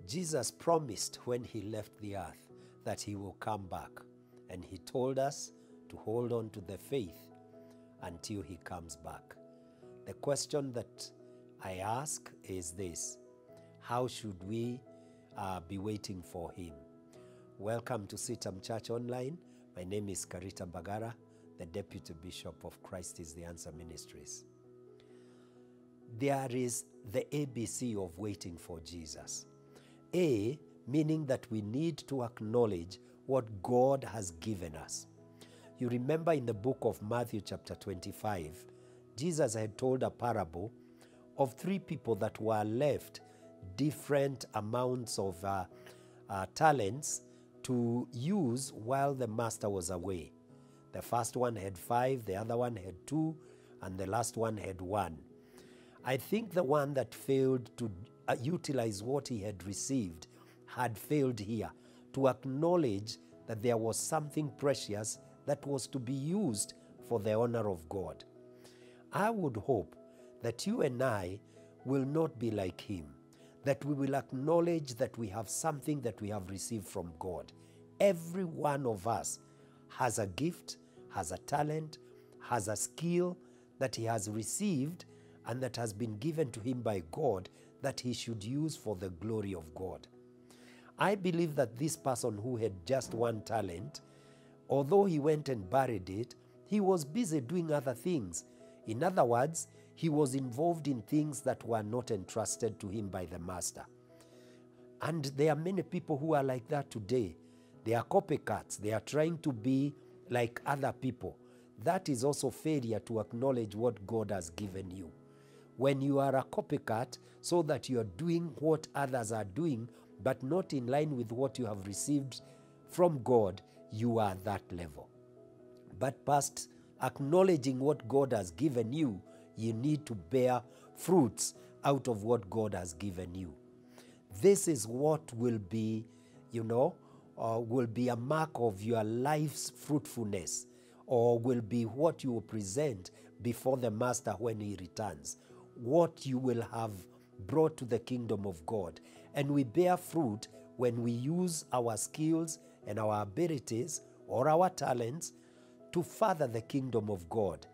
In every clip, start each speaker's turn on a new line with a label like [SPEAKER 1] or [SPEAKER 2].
[SPEAKER 1] Jesus promised when he left the earth that he will come back, and he told us to hold on to the faith until he comes back. The question that I ask is this: how should we be waiting for him? Welcome to CITAM Church Online. My name is Karita Mbagara, the Deputy Bishop of Christ is the Answer Ministries. There is the ABC of waiting for Jesus. A, meaning that we need to acknowledge what God has given us. You remember in the book of Matthew chapter 25, Jesus had told a parable of 3 people that were left different amounts of talents to use while the master was away. The first one had 5, the other one had 2, and the last one had 1. I think the one that failed to utilize what he had received had failed here to acknowledge that there was something precious that was to be used for the honor of God. I would hope that you and I will not be like him, that we will acknowledge that we have something that we have received from God. Every one of us has a gift, has a talent, has a skill that he has received and that has been given to him by God that he should use for the glory of God. I believe that this person who had just 1 talent, although he went and buried it, he was busy doing other things. In other words, he was involved in things that were not entrusted to him by the master. And there are many people who are like that today. They are copycats. They are trying to be like other people. That is also failure to acknowledge what God has given you. When you are a copycat, so that you are doing what others are doing, but not in line with what you have received from God, you are at that level. But past acknowledging what God has given you, you need to bear fruits out of what God has given you. This is what will be, will be a mark of your life's fruitfulness, or will be what you will present before the Master when he returns, what you will have brought to the kingdom of God. And we bear fruit when we use our skills and our abilities or our talents to further the kingdom of God.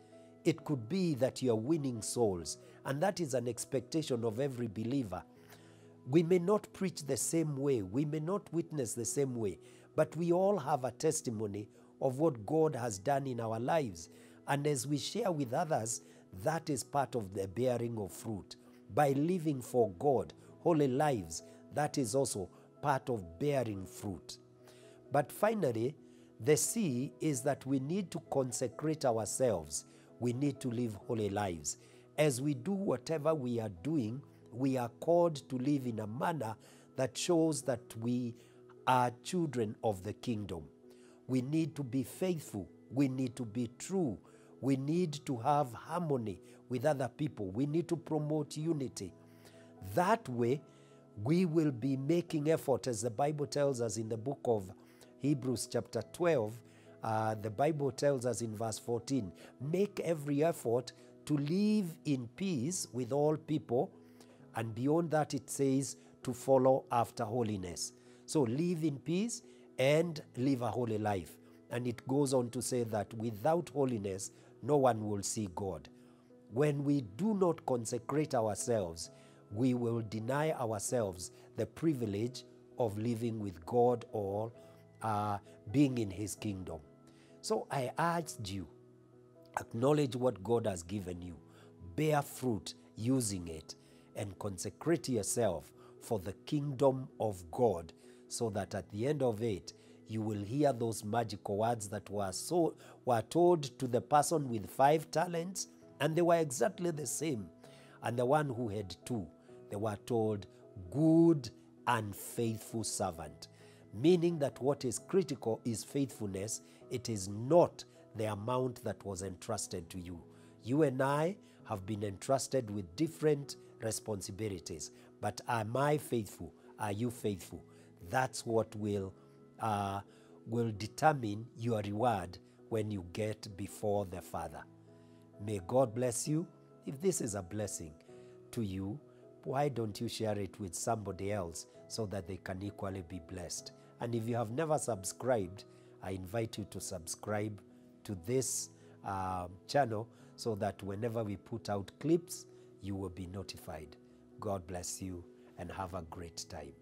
[SPEAKER 1] It could be that you are winning souls, and that is an expectation of every believer. We may not preach the same way, we may not witness the same way, but we all have a testimony of what God has done in our lives. And as we share with others, that is part of the bearing of fruit. By living for God, holy lives, that is also part of bearing fruit. But finally, the C is that we need to consecrate ourselves. We need to live holy lives. As we do whatever we are doing, we are called to live in a manner that shows that we are children of the kingdom. We need to be faithful. We need to be true. We need to have harmony with other people. We need to promote unity. That way, we will be making effort, as the Bible tells us in the book of Hebrews chapter 12, the Bible tells us in verse 14, make every effort to live in peace with all people, and beyond that it says to follow after holiness. So live in peace and live a holy life. And it goes on to say that without holiness, no one will see God. When we do not consecrate ourselves, we will deny ourselves the privilege of living with God or being in his kingdom. So I urge you, acknowledge what God has given you, bear fruit using it, and consecrate yourself for the kingdom of God, so that at the end of it, you will hear those magical words that were told to the person with 5 talents, and they were exactly the same. And the one who had 2, they were told, good and faithful servant. Meaning that what is critical is faithfulness. It is not the amount that was entrusted to you. You and I have been entrusted with different responsibilities. But am I faithful? Are you faithful? That's what will determine your reward when you get before the Father. May God bless you. If this is a blessing to you, why don't you share it with somebody else so that they can equally be blessed? And if you have never subscribed, I invite you to subscribe to this channel so that whenever we put out clips, you will be notified. God bless you and have a great time.